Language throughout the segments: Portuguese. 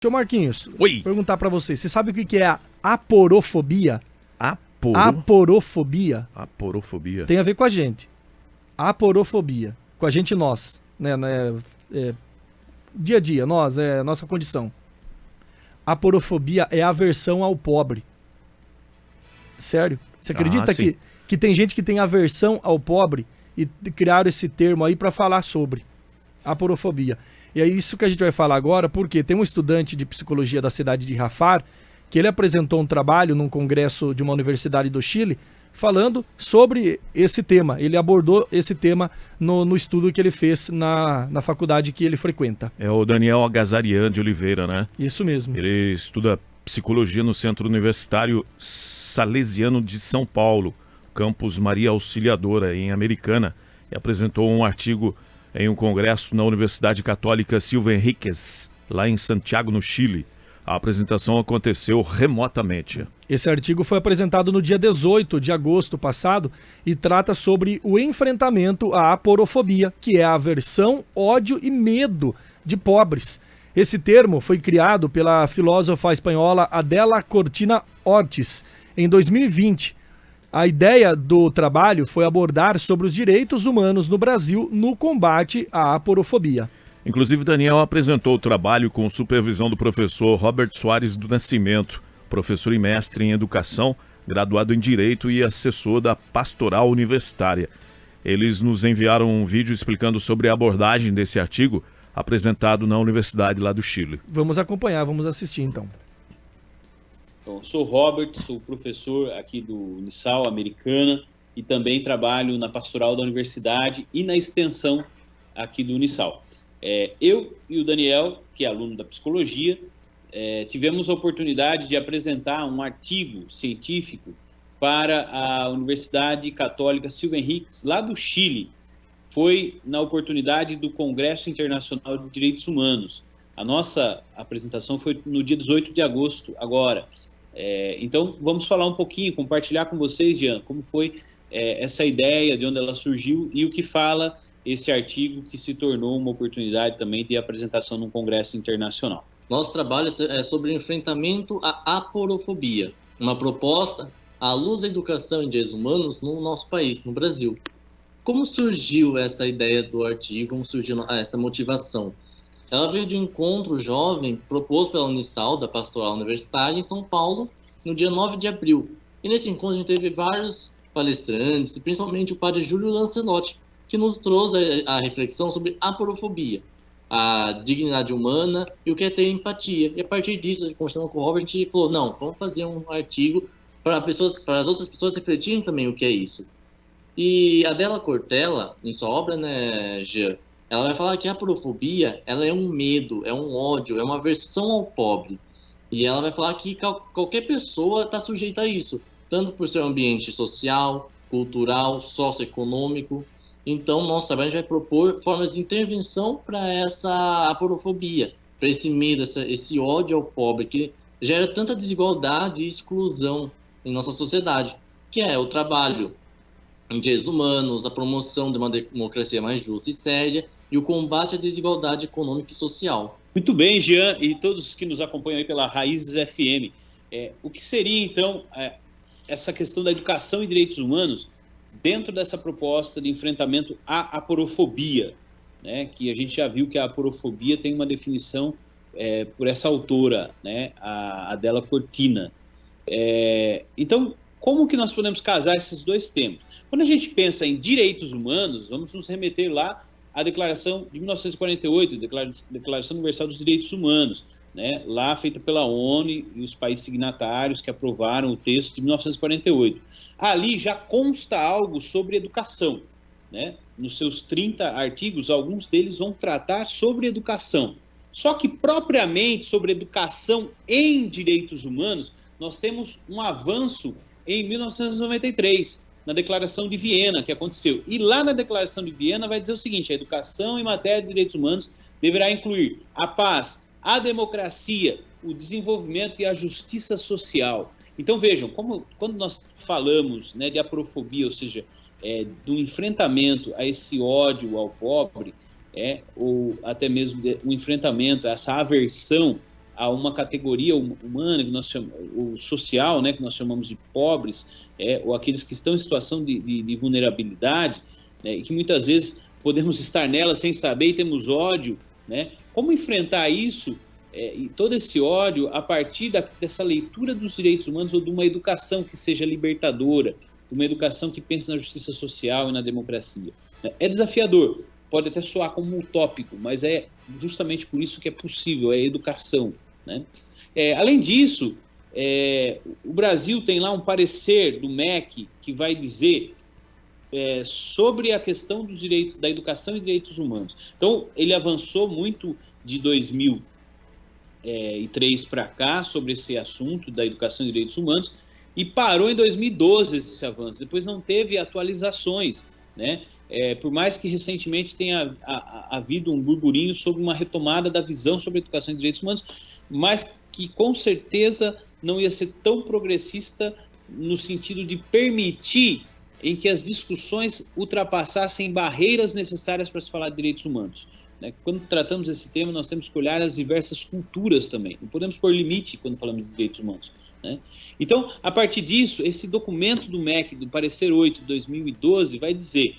Seu Marquinhos, Oi. perguntar pra você, você sabe o que é a aporofobia? Aporofobia Aporofobia. tem a ver com a gente. Aporofobia, com a gente nós, né, dia a dia, nós, é nossa condição. Aporofobia é aversão ao pobre. Sério? Você acredita sim. que tem gente que tem aversão ao pobre e criaram esse termo aí pra falar sobre aporofobia? E é isso que a gente vai falar agora, porque tem um estudante de psicologia da cidade de Rafar, que ele apresentou um trabalho num congresso de uma universidade do Chile, falando sobre esse tema. Ele abordou esse tema no estudo que ele fez na faculdade que ele frequenta. É o Daniel Agazarian de Oliveira, né? Isso mesmo. Ele estuda psicologia no Centro Universitário Salesiano de São Paulo, campus Maria Auxiliadora, em Americana, e apresentou um artigo em um congresso na Universidade Católica Silva Henríquez, lá em Santiago, no Chile. A apresentação aconteceu remotamente. Esse artigo foi apresentado no dia 18 de agosto passado e trata sobre o enfrentamento à aporofobia, que é a aversão, ódio e medo de pobres. Esse termo foi criado pela filósofa espanhola Adela Cortina Ortiz em 2020. A ideia do trabalho foi abordar sobre os direitos humanos no Brasil no combate à aporofobia. Inclusive, Daniel apresentou o trabalho com supervisão do professor Robert Soares do Nascimento, professor e mestre em educação, graduado em Direito e assessor da Pastoral Universitária. Eles nos enviaram um vídeo explicando sobre a abordagem desse artigo apresentado na Universidade lá do Chile. Vamos acompanhar, vamos assistir então. Então, sou Robert, sou professor aqui do Unisal, Americana, e também trabalho na Pastoral da Universidade e na extensão aqui do Unisal. Eu e o Daniel, que é aluno da Psicologia, tivemos a oportunidade de apresentar um artigo científico para a Universidade Católica Silva Henríquez, lá do Chile. Foi na oportunidade do Congresso Internacional de Direitos Humanos. A nossa apresentação foi no dia 18 de agosto, agora. Então, vamos falar um pouquinho, compartilhar com vocês, Jean, como foi essa ideia, de onde ela surgiu e o que fala esse artigo que se tornou uma oportunidade também de apresentação num congresso internacional. Nosso trabalho é sobre o enfrentamento à aporofobia, uma proposta à luz da educação em direitos humanos no nosso país, no Brasil. Como surgiu essa ideia do artigo, como surgiu essa motivação? Ela veio de um encontro jovem proposto pela Unisal, da Pastoral Universitária, em São Paulo, no dia 9 de abril. E nesse encontro a gente teve vários palestrantes, e principalmente o padre Júlio Lancelotti, que nos trouxe a reflexão sobre aporofobia, a dignidade humana e o que é ter empatia. E a partir disso, conversando com o Robert, a gente falou, não, vamos fazer um artigo para as outras pessoas refletirem também o que é isso. E a Adela Cortella, em sua obra, né, Jean, ela vai falar que a aporofobia, ela é um medo, é um ódio, é uma aversão ao pobre. E ela vai falar que qualquer pessoa está sujeita a isso, tanto por ser um ambiente social, cultural, socioeconômico. Então, nosso trabalho a gente vai propor formas de intervenção para essa aporofobia, para esse medo, esse ódio ao pobre, que gera tanta desigualdade e exclusão em nossa sociedade, que é o trabalho em direitos humanos, a promoção de uma democracia mais justa e séria e o combate à desigualdade econômica e social. Muito bem, Jean, e todos que nos acompanham aí pela Raízes FM. O que seria, então, essa questão da educação e direitos humanos dentro dessa proposta de enfrentamento à aporofobia, né? Que a gente já viu que a aporofobia tem uma definição por essa autora, né? A Adela Cortina. Então, como que nós podemos casar esses dois temas? Quando a gente pensa em direitos humanos, vamos nos remeter lá à Declaração de 1948, Declaração Universal dos Direitos Humanos, né? Lá feita pela ONU e os países signatários que aprovaram o texto de 1948. Ali já consta algo sobre educação, né? Nos seus 30 artigos, alguns deles vão tratar sobre educação. Só que, propriamente, sobre educação em direitos humanos, nós temos um avanço em 1993, na Declaração de Viena, que aconteceu. E lá na Declaração de Viena vai dizer o seguinte: a educação em matéria de direitos humanos deverá incluir a paz, a democracia, o desenvolvimento e a justiça social. Então, vejam, quando nós falamos, né, de aporofobia, ou seja, do enfrentamento a esse ódio ao pobre, ou até mesmo o enfrentamento a essa aversão a uma categoria humana, que nós chamamos, o social, né, que nós chamamos de pobres, ou aqueles que estão em situação de vulnerabilidade, né, e que muitas vezes podemos estar nela sem saber e temos ódio, né? Como enfrentar isso e todo esse ódio a partir dessa leitura dos direitos humanos ou de uma educação que seja libertadora, de uma educação que pense na justiça social e na democracia? É desafiador, pode até soar como utópico, mas é justamente por isso que é possível, é a educação, né? Além disso, o Brasil tem lá um parecer do MEC que vai dizer sobre a questão dos direitos, da educação e direitos humanos. Então, ele avançou muito de 2003 para cá sobre esse assunto da educação e direitos humanos e parou em 2012 esse avanço. Depois não teve atualizações, né? Por mais que recentemente tenha havido um burburinho sobre uma retomada da visão sobre a educação e direitos humanos, mas que com certeza não ia ser tão progressista no sentido de permitir em que as discussões ultrapassassem barreiras necessárias para se falar de direitos humanos, né? Quando tratamos desse tema, nós temos que olhar as diversas culturas também. Não podemos pôr limite quando falamos de direitos humanos, né? Então, a partir disso, esse documento do MEC, do Parecer 8 de 2012, vai dizer: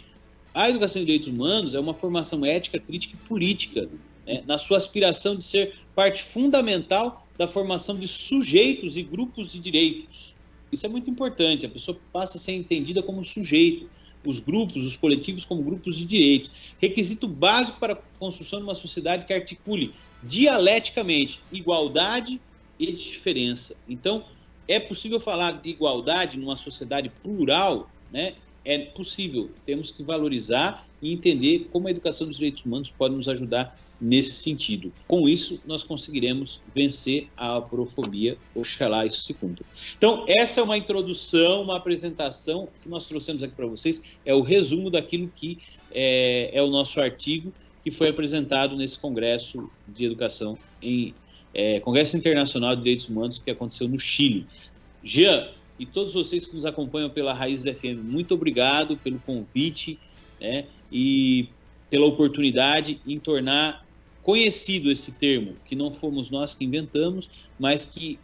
a educação em direitos humanos é uma formação ética, crítica e política, né, na sua aspiração de ser parte fundamental da formação de sujeitos e grupos de direitos. Isso é muito importante, a pessoa passa a ser entendida como sujeito, os grupos, os coletivos como grupos de direitos. Requisito básico para a construção de uma sociedade que articule dialeticamente igualdade e diferença. Então, é possível falar de igualdade numa sociedade plural, né? É possível, temos que valorizar e entender como a educação dos direitos humanos pode nos ajudar nesse sentido. Com isso, nós conseguiremos vencer a aporofobia, oxalá isso se cumpra. Então, essa é uma introdução, uma apresentação que nós trouxemos aqui para vocês, é o resumo daquilo que é o nosso artigo que foi apresentado nesse Congresso de Educação, Congresso Internacional de Direitos Humanos, que aconteceu no Chile. Jean, e todos vocês que nos acompanham pela Raízes FM, muito obrigado pelo convite, né, e pela oportunidade em tornar conhecido esse termo, que não fomos nós que inventamos, mas que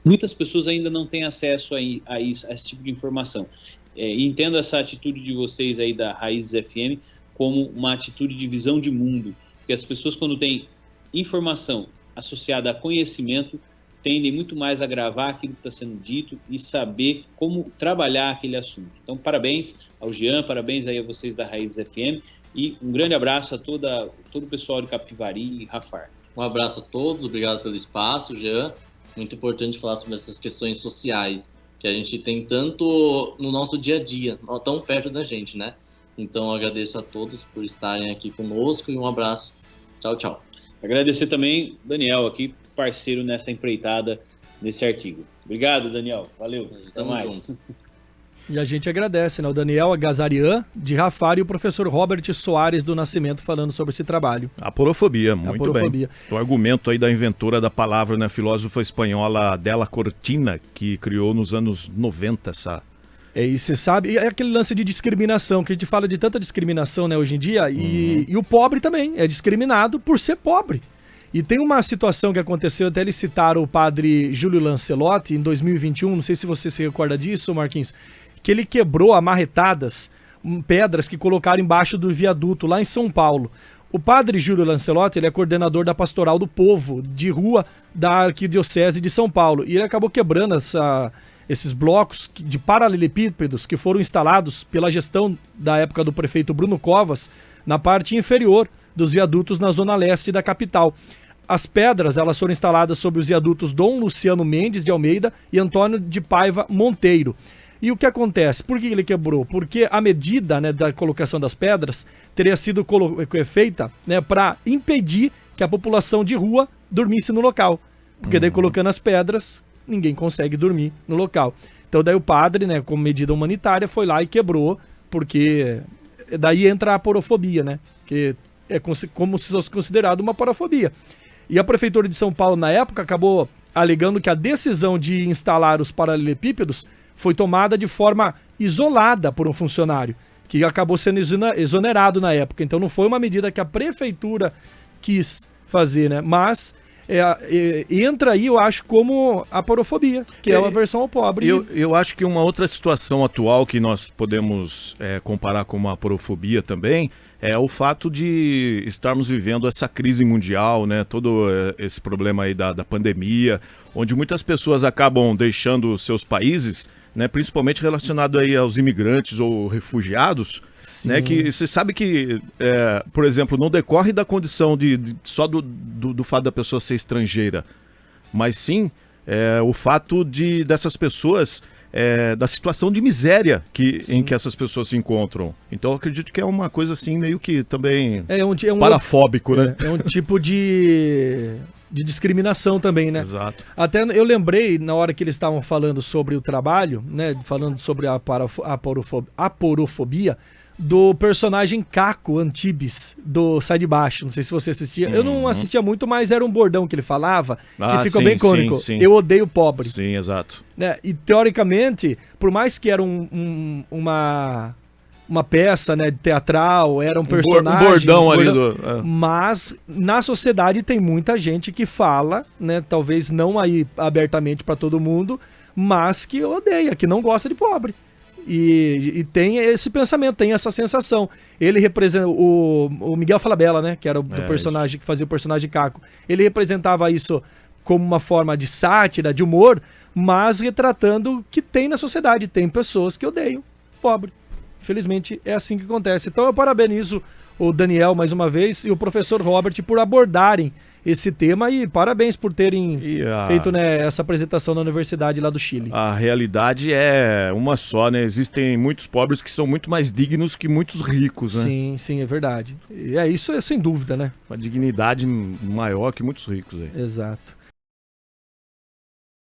muitas pessoas ainda não têm acesso a esse tipo de informação. E entendo essa atitude de vocês aí da Raízes FM como uma atitude de visão de mundo, porque as pessoas, quando têm informação associada a conhecimento, tendem muito mais a gravar aquilo que está sendo dito e saber como trabalhar aquele assunto. Então, parabéns ao Jean, parabéns aí a vocês da Raízes FM e um grande abraço a todo o pessoal de Capivari e Rafar. Um abraço a todos, obrigado pelo espaço, Jean. Muito importante falar sobre essas questões sociais que a gente tem tanto no nosso dia a dia, tão perto da gente, né? Então, agradeço a todos por estarem aqui conosco e um abraço. Tchau, tchau. Agradecer também o Daniel aqui, parceiro nessa empreitada, nesse artigo. Obrigado, Daniel. Valeu. Até mais. Junto. E a gente agradece, né? O Daniel Agazarian, de Rafar, e o professor Robert Soares do Nascimento falando sobre esse trabalho. Aporofobia, muito bem. O argumento aí da inventora da palavra, né? Filósofa espanhola Adela Cortina, que criou nos anos 90 essa... E você sabe, é aquele lance de discriminação, que a gente fala de tanta discriminação, né, hoje em dia, e o pobre também é discriminado por ser pobre. E tem uma situação que aconteceu, até eles citaram o padre Júlio Lancelotti em 2021, não sei se você se recorda disso, Marquinhos, que ele quebrou a marretadas, pedras que colocaram embaixo do viaduto lá em São Paulo. O padre Júlio Lancelotti, ele é coordenador da Pastoral do Povo, de rua da Arquidiocese de São Paulo, e ele acabou quebrando esses blocos de paralelepípedos que foram instalados pela gestão da época do prefeito Bruno Covas na parte inferior dos viadutos na zona leste da capital. As pedras, elas foram instaladas sobre os viadutos Dom Luciano Mendes de Almeida e Antônio de Paiva Monteiro. E o que acontece? Por que ele quebrou? Porque a medida, né, da colocação das pedras teria sido feita, né, para impedir que a população de rua dormisse no local. Porque daí, colocando as pedras, ninguém consegue dormir no local. Então daí o padre, né, como medida humanitária, foi lá e quebrou, porque daí entra a aporofobia, né, que é como se fosse considerado uma aporofobia. E a Prefeitura de São Paulo, na época, acabou alegando que a decisão de instalar os paralelepípedos foi tomada de forma isolada por um funcionário, que acabou sendo exonerado na época. Então não foi uma medida que a Prefeitura quis fazer, né, mas entra aí, eu acho, como a aporofobia, que é uma aversão ao pobre. Eu acho que uma outra situação atual que nós podemos comparar com uma aporofobia também é o fato de estarmos vivendo essa crise mundial, né? Todo esse problema aí da pandemia, onde muitas pessoas acabam deixando seus países, né? Principalmente relacionado aí aos imigrantes ou refugiados, né? Que você sabe que, por exemplo, não decorre da condição só do fato da pessoa ser estrangeira, mas sim o fato dessas pessoas... da situação de miséria em que essas pessoas se encontram. Então eu acredito que é uma coisa assim meio que também parafóbico, né? É um tipo de discriminação também, né? Exato. Até eu lembrei, na hora que eles estavam falando sobre o trabalho, né? Falando sobre a aporofobia, do personagem Caco Antibes, do Sai de Baixo. Não sei se você assistia. Eu não assistia muito, mas era um bordão que ele falava, que ficou bem cômico. Sim. Eu odeio pobre. Sim, exato. Né? E, teoricamente, por mais que era uma peça, né, teatral, era um personagem... Um bordão ali Mas, na sociedade, tem muita gente que fala, né, talvez não aí abertamente para todo mundo, mas que odeia, que não gosta de pobre. E tem esse pensamento, tem essa sensação. Ele representa o Miguel Falabella, né? Que era do personagem que fazia o personagem Caco. Ele representava isso como uma forma de sátira, de humor, mas retratando o que tem na sociedade. Tem pessoas que odeiam pobre. Infelizmente é assim que acontece. Então eu parabenizo o Daniel mais uma vez e o professor Robert por abordarem esse tema e parabéns por terem feito, né, essa apresentação na universidade lá do Chile. A realidade é uma só, né? Existem muitos pobres que são muito mais dignos que muitos ricos, né? Sim, é verdade. E isso é sem dúvida, né? Uma dignidade maior que muitos ricos aí. Exato.